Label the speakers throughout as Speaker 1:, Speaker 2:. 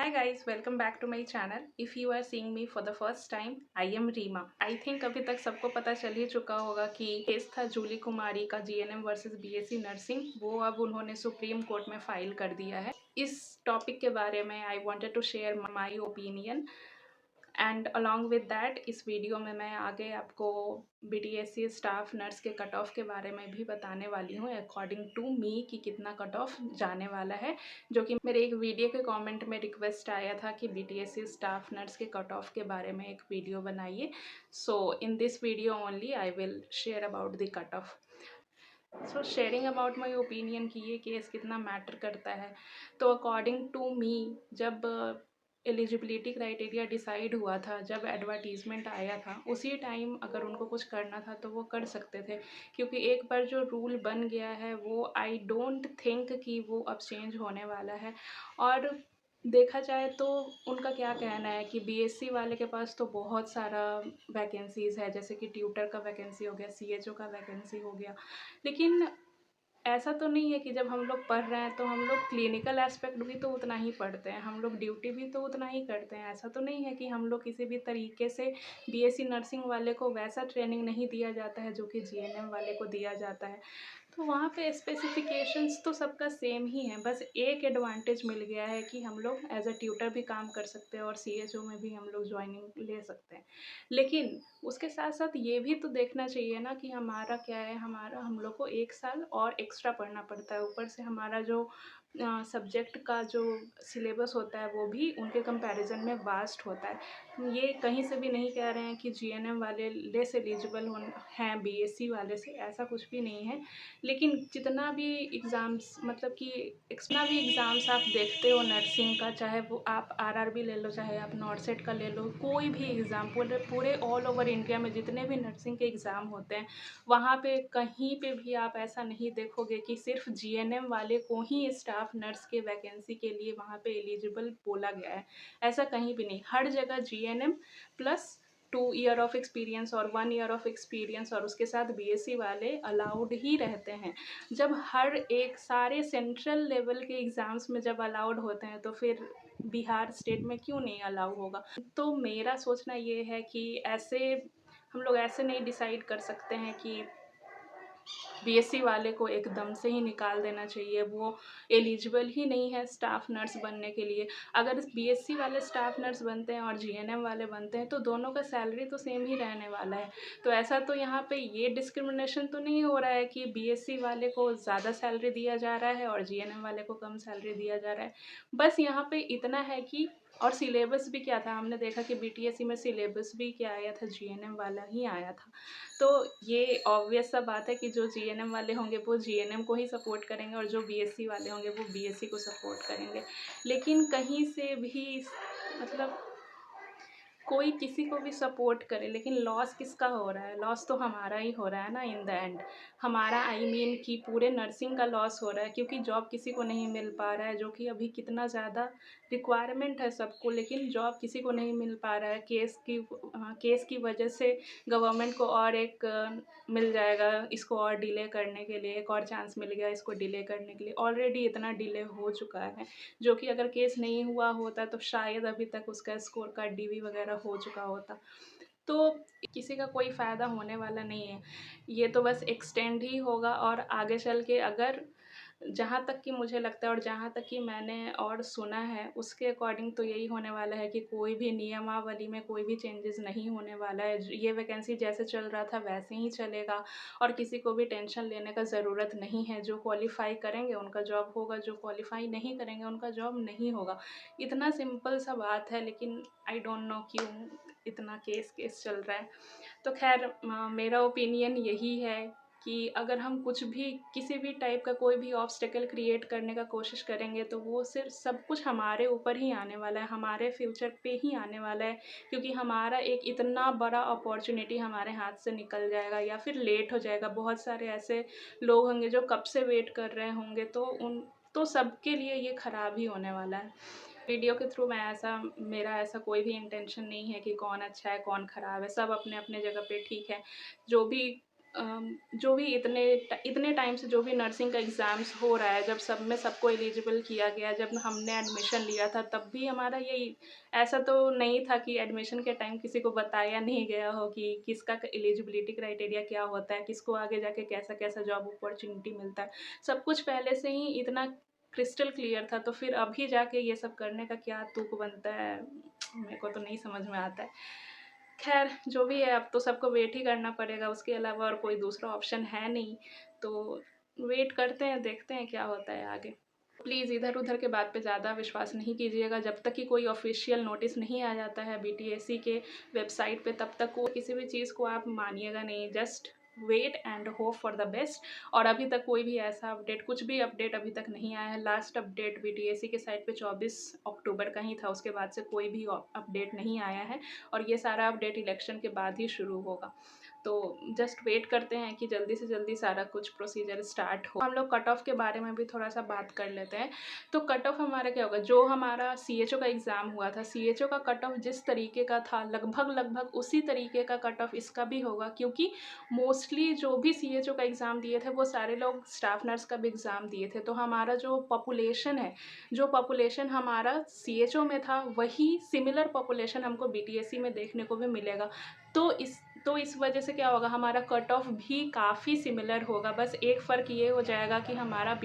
Speaker 1: Hi guys, welcome back to my channel. If you are seeing me for the first time, I am Reema. I think अभी तक सबको पता चल ही चुका होगा कि केस था जूली कुमारी का जीएनएम वर्सेस बीएससी नर्सिंग, वो अब उन्होंने सुप्रीम कोर्ट में फाइल कर दिया है। इस टॉपिक के बारे में I wanted to share my opinion and along with that इस वीडियो में मैं आगे आपको बीडीएससी स्टाफ नर्स के कट ऑफ के बारे में भी बताने वाली हूँ अकॉर्डिंग टू मी कि कितना कट ऑफ जाने वाला है, जो कि मेरे एक वीडियो के कमेंट में रिक्वेस्ट आया था कि बीडीएससी स्टाफ नर्स के कट ऑफ के बारे में एक वीडियो बनाइए। So in this video only I will share about the cut off. So sharing about my opinion कि ये केस कितना मैटर करता है, तो अकॉर्डिंग टू मी जब एलिजिबिलिटी क्राइटेरिया डिसाइड हुआ था, जब एडवर्टीज़मेंट आया था, उसी टाइम अगर उनको कुछ करना था तो वो कर सकते थे, क्योंकि एक बार जो रूल बन गया है वो आई डोंट थिंक कि वो अब चेंज होने वाला है। और देखा जाए तो उनका क्या कहना है कि बीएससी वाले के पास तो बहुत सारा वैकेंसीज़ है, जैसे कि ट्यूटर का वैकेंसी हो गया, सीएचओ का वैकेंसी हो गया, लेकिन ऐसा तो नहीं है कि जब हम लोग पढ़ रहे हैं तो हम लोग क्लिनिकल एस्पेक्ट भी तो उतना ही पढ़ते हैं, हम लोग ड्यूटी भी तो उतना ही करते हैं। ऐसा तो नहीं है कि हम लोग किसी भी तरीके से बीएससी नर्सिंग वाले को वैसा ट्रेनिंग नहीं दिया जाता है जो कि जीएनएम वाले को दिया जाता है। तो वहाँ पे स्पेसिफिकेशंस तो सबका सेम ही है, बस एक एडवांटेज मिल गया है कि हम लोग एज अ ट्यूटर भी काम कर सकते हैं और सीएचओ में भी हम लोग ज्वाइनिंग ले सकते हैं। लेकिन उसके साथ साथ ये भी तो देखना चाहिए ना कि हमारा क्या है, हम लोग को 1 साल और एक्स्ट्रा पढ़ना पड़ता है, ऊपर से हमारा जो सब्जेक्ट का जो सिलेबस होता है वो भी उनके कंपैरिजन में वास्ट होता है। हम ये कहीं से भी नहीं कह रहे हैं कि जीएनएम वाले लेस एलिजिबल हैं बीएससी वाले से, ऐसा कुछ भी नहीं है। लेकिन जितना भी एग्ज़ाम्स मतलब कि जितना भी एग्ज़ाम्स आप देखते हो नर्सिंग का, चाहे वो आप आरआरबी ले लो, चाहे आप नॉर्सेट का ले लो, कोई भी एग्ज़ाम पूरे पूरे ऑल ओवर इंडिया में जितने भी नर्सिंग के एग्ज़ाम होते हैं, वहाँ पे कहीं पे भी आप ऐसा नहीं देखोगे कि सिर्फ जीएनएम वाले को ही स्टाफ नर्स के वैकेंसी के लिए वहाँ पे एलिजिबल बोला गया है। ऐसा कहीं भी नहीं, हर जगह GNM plus 2 year of experience और 1 ईयर ऑफ एक्सपीरियंस और उसके साथ बीएससी वाले अलाउड ही रहते हैं। जब हर एक सारे सेंट्रल लेवल के एग्ज़ाम्स में जब अलाउड होते हैं तो फिर बिहार स्टेट में क्यों नहीं अलाउ होगा। तो मेरा सोचना ये है कि ऐसे हम लोग ऐसे नहीं डिसाइड कर सकते हैं कि बीएससी वाले को एकदम से ही निकाल देना चाहिए, वो एलिजिबल ही नहीं है स्टाफ नर्स बनने के लिए। अगर बीएससी वाले स्टाफ नर्स बनते हैं और जीएनएम वाले बनते हैं तो दोनों का सैलरी तो सेम ही रहने वाला है। तो ऐसा तो यहाँ पे ये डिस्क्रिमिनेशन तो नहीं हो रहा है कि बीएससी वाले को ज़्यादा सैलरी दिया जा रहा है और जीएनएम वाले को कम सैलरी दिया जा रहा है। बस यहाँ पे इतना है कि और सिलेबस भी क्या था, हमने देखा कि बीटीएससी में सिलेबस भी क्या आया था, जीएनएम वाला ही आया था। तो ये ऑब्वियस सा बात है कि जो जीएनएम वाले होंगे वो जीएनएम को ही सपोर्ट करेंगे और जो बीएससी वाले होंगे वो बीएससी को सपोर्ट करेंगे। लेकिन कहीं से भी मतलब कोई किसी को भी सपोर्ट करे, लेकिन लॉस किसका हो रहा है? लॉस तो हमारा ही हो रहा है ना इन द एंड। हमारा आई मीन कि पूरे नर्सिंग का लॉस हो रहा है, क्योंकि जॉब किसी को नहीं मिल पा रहा है, जो कि अभी कितना ज़्यादा रिक्वायरमेंट है सबको, लेकिन जॉब किसी को नहीं मिल पा रहा है। केस की वजह से गवर्नमेंट को और एक मिल जाएगा इसको और डिले करने के लिए, एक और चांस मिल गया इसको डिले करने के लिए। ऑलरेडी इतना डिले हो चुका है, जो कि अगर केस नहीं हुआ होता तो शायद अभी तक उसका स्कोर कार्ड डीवी वगैरह हो चुका होता। तो किसी का कोई फ़ायदा होने वाला नहीं है, ये तो बस एक्सटेंड ही होगा। और आगे चल के अगर जहाँ तक कि मुझे लगता है और जहाँ तक कि मैंने और सुना है उसके अकॉर्डिंग तो यही होने वाला है कि कोई भी नियमावली में कोई भी चेंजेस नहीं होने वाला है। ये वैकेंसी जैसे चल रहा था वैसे ही चलेगा और किसी को भी टेंशन लेने का ज़रूरत नहीं है। जो क्वालिफ़ाई करेंगे उनका जॉब होगा, जो क्वालिफ़ाई नहीं करेंगे उनका जॉब नहीं होगा। इतना सिंपल सा बात है, लेकिन आई डोंट नो क्यों इतना केस चल रहा है। तो खैर मेरा ओपिनियन यही है कि अगर हम कुछ भी किसी भी टाइप का कोई भी ऑब्स्टेकल क्रिएट करने का कोशिश करेंगे तो वो सिर्फ सब कुछ हमारे ऊपर ही आने वाला है, हमारे फ्यूचर पे ही आने वाला है, क्योंकि हमारा एक इतना बड़ा अपॉर्चुनिटी हमारे हाथ से निकल जाएगा या फिर लेट हो जाएगा। बहुत सारे ऐसे लोग होंगे जो कब से वेट कर रहे होंगे, तो सबके लिए ये ख़राब ही होने वाला है। वीडियो के थ्रू मेरा ऐसा कोई भी इंटेंशन नहीं है कि कौन अच्छा है कौन ख़राब है, सब अपने अपने जगह पे ठीक है। जो भी जो भी इतने टाइम से जो भी नर्सिंग का एग्ज़ाम्स हो रहा है, जब सब में सबको एलिजिबल किया गया, जब हमने एडमिशन लिया था तब भी हमारा यही, ऐसा तो नहीं था कि एडमिशन के टाइम किसी को बताया नहीं गया हो कि किसका एलिजिबिलिटी क्राइटेरिया क्या होता है, किसको आगे जाके कैसा-कैसा जॉब अपॉर्च्युनिटी मिलता है। सब कुछ पहले से ही इतना क्रिस्टल क्लियर था, तो फिर अभी जाके ये सब करने का क्या तुक बनता है, मेरे को तो नहीं समझ में आता है। खैर जो भी है, अब तो सबको वेट ही करना पड़ेगा, उसके अलावा और कोई दूसरा ऑप्शन है नहीं। तो वेट करते हैं, देखते हैं क्या होता है आगे। प्लीज़ इधर-उधर के बात पे ज़्यादा विश्वास नहीं कीजिएगा, जब तक कि कोई ऑफ़िशियल नोटिस नहीं आ जाता है बीटीएससी के वेबसाइट पे, तब तक को किसी भी चीज़ को आप मानिएगा नहीं। Just wait and hope for the best. और अभी तक कोई भी ऐसा अपडेट, कुछ भी अपडेट अभी तक नहीं आया है। लास्ट अपडेट बीटीएससी के साइट पे 24 अक्टूबर का ही था, उसके बाद से कोई भी अपडेट नहीं आया है, और ये सारा अपडेट इलेक्शन के बाद ही शुरू होगा। तो जस्ट वेट करते हैं कि जल्दी से जल्दी सारा कुछ प्रोसीजर स्टार्ट हो। हम लोग कट ऑफ के बारे में भी थोड़ा सा बात कर लेते हैं। तो कट ऑफ हमारा क्या होगा, जो हमारा सीएचओ का एग्ज़ाम हुआ था, सीएचओ का कट ऑफ जिस तरीके का था, लगभग उसी तरीके का कट ऑफ इसका भी होगा, क्योंकि मोस्टली जो भी सीएचओ का एग्ज़ाम दिए थे वो सारे लोग स्टाफ नर्स का भी एग्ज़ाम दिए थे। तो हमारा जो पॉपुलेशन है, जो पॉपुलेशन हमारा सीएचओ में था, वही सिमिलर पॉपुलेशन हमको बीटीएससी में देखने को भी मिलेगा। तो इस वजह से क्या होगा, हमारा कट ऑफ भी काफ़ी सिमिलर होगा। बस एक फ़र्क ये हो जाएगा कि हमारा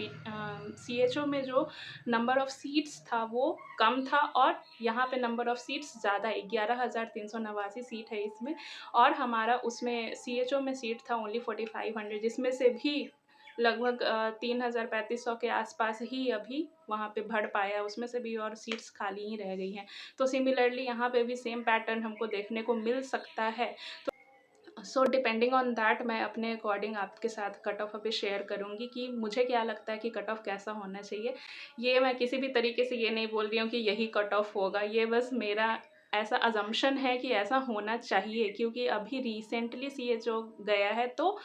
Speaker 1: सीएचओ में जो नंबर ऑफ़ सीट्स था वो कम था, और यहाँ पे नंबर ऑफ़ सीट्स ज़्यादा है, 11,389 सीट है इसमें। और हमारा उसमें सीएचओ में सीट था ओनली 4500, जिसमें से भी लगभग 3,3500 के आसपास ही अभी वहाँ पे भर पाया, उसमें से भी और सीट्स खाली ही रह गई हैं। तो सिमिलरली यहाँ पे भी सेम पैटर्न हमको देखने को मिल सकता है। सो डिपेंडिंग ऑन दैट मैं अपने अकॉर्डिंग आपके साथ कट ऑफ अभी शेयर करूँगी कि मुझे क्या लगता है कि कट ऑफ कैसा होना चाहिए। ये मैं किसी भी तरीके से ये नहीं बोल रही हूँ कि यही कट ऑफ होगा, ये बस मेरा ऐसा अजम्पशन है कि ऐसा होना चाहिए, क्योंकि अभी रिसेंटली सीएचओ गया है, तो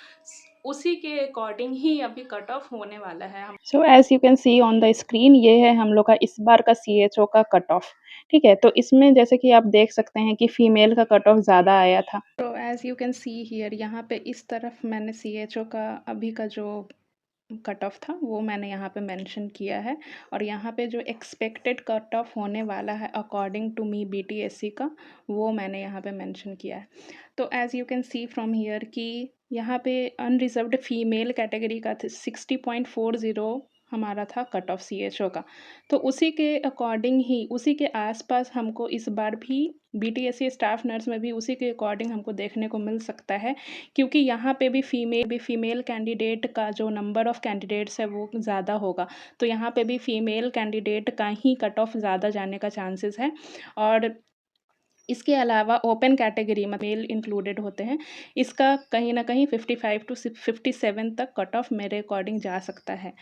Speaker 1: उसी के अकॉर्डिंग ही अभी कट ऑफ होने वाला है। So as you can see on the screen, ये है हम लोग का इस बार का सीएचओ का कट ऑफ। ठीक है, तो इसमें जैसे कि आप देख सकते हैं कि फीमेल का कट ऑफ ज़्यादा आया था। तो as you can see here, यहाँ पे इस तरफ मैंने सीएचओ का अभी का जो कट ऑफ था वो मैंने यहाँ पे मेंशन किया है, और यहाँ पे जो एक्सपेक्टेड कट ऑफ होने वाला है अकॉर्डिंग टू मी बीटीएससी का, वो मैंने यहाँ पे मेंशन किया है। तो as you can see from here कि यहाँ पे अनरिजर्व्ड फीमेल कैटेगरी का 60.40 हमारा था कट ऑफ सीएचओ का। तो उसी के अकॉर्डिंग ही, उसी के आसपास हमको इस बार भी बीटीएससी स्टाफ नर्स में भी उसी के अकॉर्डिंग हमको देखने को मिल सकता है, क्योंकि यहाँ पे भी फीमेल कैंडिडेट का जो नंबर ऑफ़ कैंडिडेट्स है वो ज़्यादा होगा। तो यहाँ पे भी फीमेल कैंडिडेट का ही कट ऑफ ज़्यादा जाने का चांसेस है। और इसके अलावा ओपन कैटेगरी में मेल इंक्लूडेड होते हैं, इसका कहीं न कहीं 55 टू 57 तक कट ऑफ मेरे अकॉर्डिंग जा सकता है।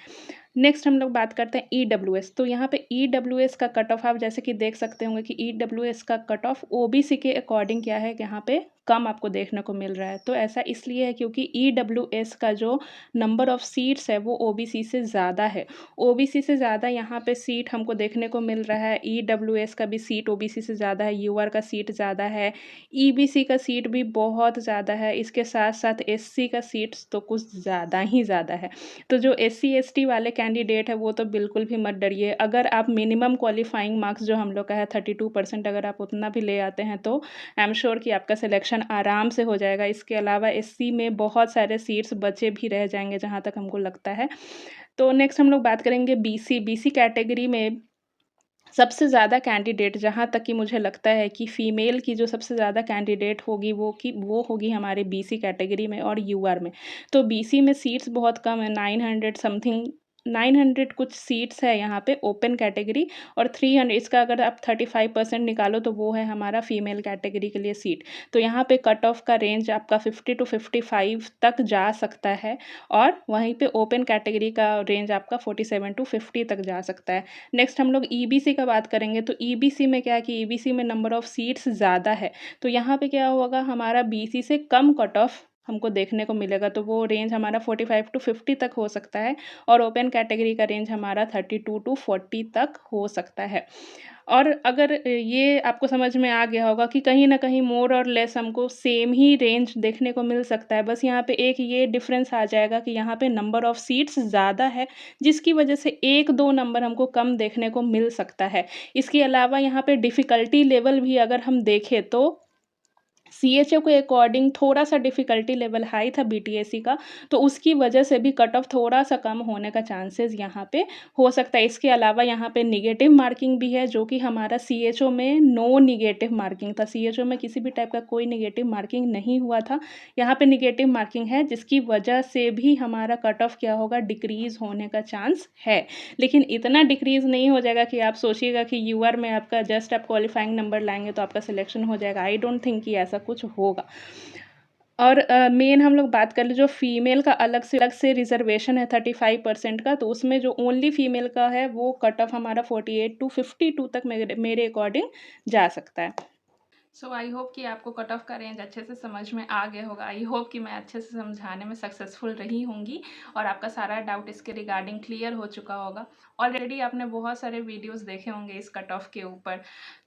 Speaker 1: नेक्स्ट हम लोग बात करते हैं ईडब्ल्यूएस। तो यहाँ पे ईडब्ल्यूएस का कट ऑफ आप जैसे कि देख सकते होंगे कि ईडब्ल्यूएस का कट ऑफ ओबीसी के अकॉर्डिंग क्या है, यहाँ पे कम आपको देखने को मिल रहा है। तो ऐसा इसलिए है क्योंकि ईडब्ल्यूएस का जो नंबर ऑफ़ सीट्स है वो ओबीसी से ज़्यादा है। ओबीसी से ज़्यादा यहाँ पे सीट हमको देखने को मिल रहा है। ईडब्ल्यूएस का भी सीट ओबीसी से ज़्यादा है, यूआर का सीट ज़्यादा है, ईबीसी का सीट भी बहुत ज़्यादा है। इसके साथ-साथ एससी का सीट्स तो कुछ ज़्यादा ही ज़्यादा है। तो जो एससी एसटी वाले कैंडिडेट है वो तो बिल्कुल भी मत डरिए। अगर आप मिनिमम क्वालिफाइंग मार्क्स जो हम लोग का है 32% अगर आप उतना भी ले आते हैं तो आई एम श्योर कि आपका सिलेक्शन आराम से हो जाएगा। इसके अलावा एससी में बहुत सारे सीट्स बचे भी रह जाएंगे जहाँ तक हमको लगता है। तो नेक्स्ट हम लोग बात करेंगे बीसी कैटेगरी में सबसे ज़्यादा कैंडिडेट, जहाँ तक कि मुझे लगता है कि फ़ीमेल की जो सबसे ज़्यादा कैंडिडेट होगी वो होगी हमारे बीसी कैटेगरी में और यूआर में। तो बीसी में सीट्स बहुत कम है, 900 समथिंग, 900 कुछ सीट्स है यहाँ पे ओपन कैटेगरी, और 300 इसका अगर आप 35% निकालो तो वो है हमारा फीमेल कैटेगरी के लिए सीट। तो यहाँ पे कट ऑफ का रेंज आपका 50 टू 55 तक जा सकता है, और वहीं पे ओपन कैटेगरी का रेंज आपका 47 टू 50 तक जा सकता है। नेक्स्ट हम लोग ईबीसी का बात करेंगे। तो ईबीसी में क्या है कि ईबीसी में नंबर ऑफ़ सीट्स ज़्यादा है, तो यहाँ पे क्या होगा, हमारा बीसी से कम कट ऑफ हमको देखने को मिलेगा। तो वो रेंज हमारा 45 टू 50 तक हो सकता है, और ओपन कैटेगरी का रेंज हमारा 32 टू 40 तक हो सकता है। और अगर ये आपको समझ में आ गया होगा कि कहीं न कहीं मोर और लेस हमको सेम ही रेंज देखने को मिल सकता है। बस यहाँ पे एक ये डिफ़रेंस आ जाएगा कि यहाँ पे नंबर ऑफ़ सीट्स ज़्यादा है, जिसकी वजह से 1-2 नंबर हमको कम देखने को मिल सकता है। इसके अलावा यहाँ पे डिफ़िकल्टी लेवल भी अगर हम देखें तो सीएचओ के अकॉर्डिंग थोड़ा-सा डिफ़िकल्टी लेवल हाई था बीटीएससी का, तो उसकी वजह से भी कट ऑफ थोड़ा-सा कम होने का चांसेस यहाँ पे हो सकता है। इसके अलावा यहाँ पे नेगेटिव मार्किंग भी है, जो कि हमारा सीएचओ में नो नेगेटिव मार्किंग था। सीएचओ में किसी भी टाइप का कोई नेगेटिव मार्किंग नहीं हुआ था। यहाँ पे नेगेटिव मार्किंग है, जिसकी वजह से भी हमारा कट ऑफ क्या होगा, डिक्रीज़ होने का चांस है। लेकिन इतना डिक्रीज़ नहीं हो जाएगा कि आप सोचिएगा कि यूआर में आपका जस्ट आप क्वालिफाइंग नंबर लाएँगे तो आपका सिलेक्शन हो जाएगा। आई डोंट थिंक कि ऐसा कुछ होगा। और मेन हम लोग बात कर लें जो फीमेल का अलग से रिज़र्वेशन है 35% का, तो उसमें जो ओनली फीमेल का है वो कट ऑफ हमारा 48 टू 52 तक मेरे अकॉर्डिंग जा सकता है। सो आई होप कि आपको कट ऑफ का रेंज अच्छे से समझ में आ गया होगा। आई होप कि मैं अच्छे से समझाने में सक्सेसफुल रही होंगी और आपका सारा डाउट इसके रिगार्डिंग क्लियर हो चुका होगा। ऑलरेडी आपने बहुत सारे वीडियोस देखे होंगे इस कट ऑफ के ऊपर,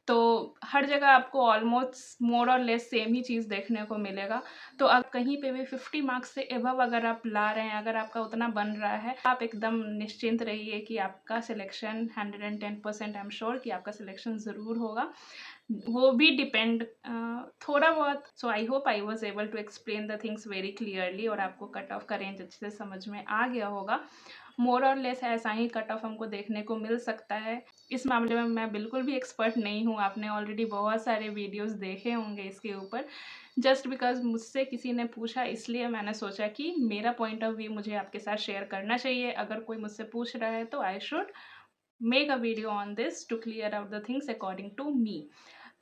Speaker 1: तो हर जगह आपको ऑलमोस्ट मोर और लेस सेम ही चीज़ देखने को मिलेगा। तो आप कहीं पे भी 50 मार्क्स से एबव अगर आप ला रहे हैं, अगर आपका उतना बन रहा है, आप एकदम निश्चिंत रहिए कि आपका सिलेक्शन 110% आई एम श्योर कि आपका सिलेक्शन ज़रूर होगा। वो भी डिपेंड थोड़ा बहुत। So I hope I was able to explain the things very clearly और आपको कट ऑफ का रेंज अच्छे से समझ में आ गया होगा। मोर और लेस ऐसा ही कट ऑफ हमको देखने को मिल सकता है। इस मामले में मैं बिल्कुल भी एक्सपर्ट नहीं हूँ। आपने ऑलरेडी बहुत सारे वीडियोस देखे होंगे इसके ऊपर। जस्ट बिकॉज मुझसे किसी ने पूछा, इसलिए मैंने सोचा कि मेरा पॉइंट ऑफ व्यू मुझे आपके साथ शेयर करना चाहिए। अगर कोई मुझसे पूछ रहा है तो I should make a video on this to clear out the things according to me.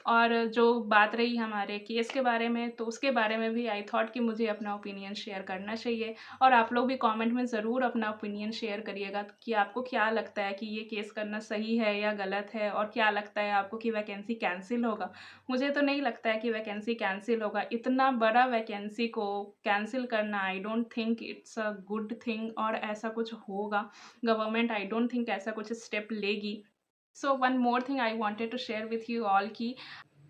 Speaker 1: और जो बात रही हमारे केस के बारे में, तो उसके बारे में भी आई थॉट कि मुझे अपना ओपिनियन शेयर करना चाहिए। और आप लोग भी कमेंट में ज़रूर अपना ओपिनियन शेयर करिएगा कि आपको क्या लगता है कि ये केस करना सही है या गलत है, और क्या लगता है आपको कि वैकेंसी कैंसिल होगा। मुझे तो नहीं लगता है कि वैकेंसी कैंसिल होगा। इतना बड़ा वैकेंसी को कैंसिल करना, I don't think it's a good thing, और ऐसा कुछ होगा। गवर्नमेंट आई डोंट थिंक ऐसा कुछ स्टेप लेगी। So one more thing I wanted to share with you all ki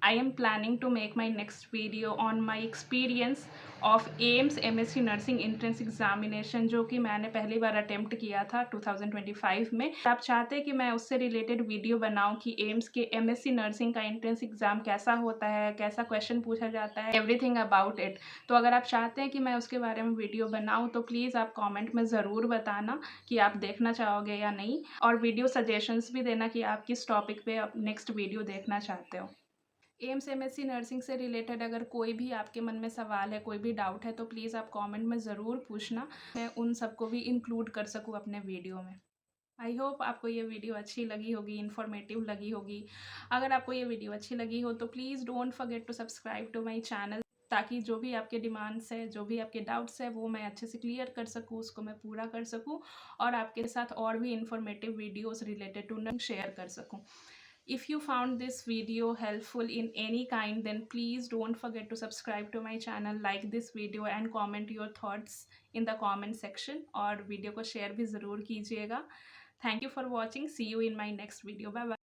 Speaker 1: I am planning to make my next video on my experience of AIMS MSc nursing entrance examination, जो कि मैंने पहली बार attempt किया था 2025 में। आप चाहते हैं कि मैं उससे रिलेटेड वीडियो बनाऊं कि एम्स के MSc नर्सिंग का एंट्रेंस एग्ज़ाम कैसा होता है, कैसा क्वेश्चन पूछा जाता है, एवरीथिंग अबाउट इट। तो अगर आप चाहते हैं कि मैं उसके बारे में वीडियो बनाऊँ तो प्लीज़ आप कॉमेंट में ज़रूर बताना कि आप देखना चाहोगे या नहीं, और वीडियो सजेशंस भी देना कि आप किस टॉपिक पे नेक्स्ट वीडियो देखना चाहते हो। एम्स MSc नर्सिंग से रिलेटेड अगर कोई भी आपके मन में सवाल है, कोई भी डाउट है, तो प्लीज़ आप कमेंट में ज़रूर पूछना। मैं उन सबको भी इंक्लूड कर सकूँ अपने वीडियो में। आई होप आपको ये वीडियो अच्छी लगी होगी, इन्फॉर्मेटिव लगी होगी। अगर आपको ये वीडियो अच्छी लगी हो तो please don't forget to subscribe to my channel, ताकि जो भी आपके डिमांड्स है, जो भी आपके डाउट्स है, वो मैं अच्छे से क्लियर कर सकूँ, उसको मैं पूरा कर सकूँ, और आपके साथ और भी informative videos related to share कर सकूँ। If you found this video helpful in any kind, then please don't forget to subscribe to my channel, like this video and comment your thoughts in the comment section, और video को share भी ज़रूर कीजिएगा। Thank you for watching. See you in my next video. Bye bye.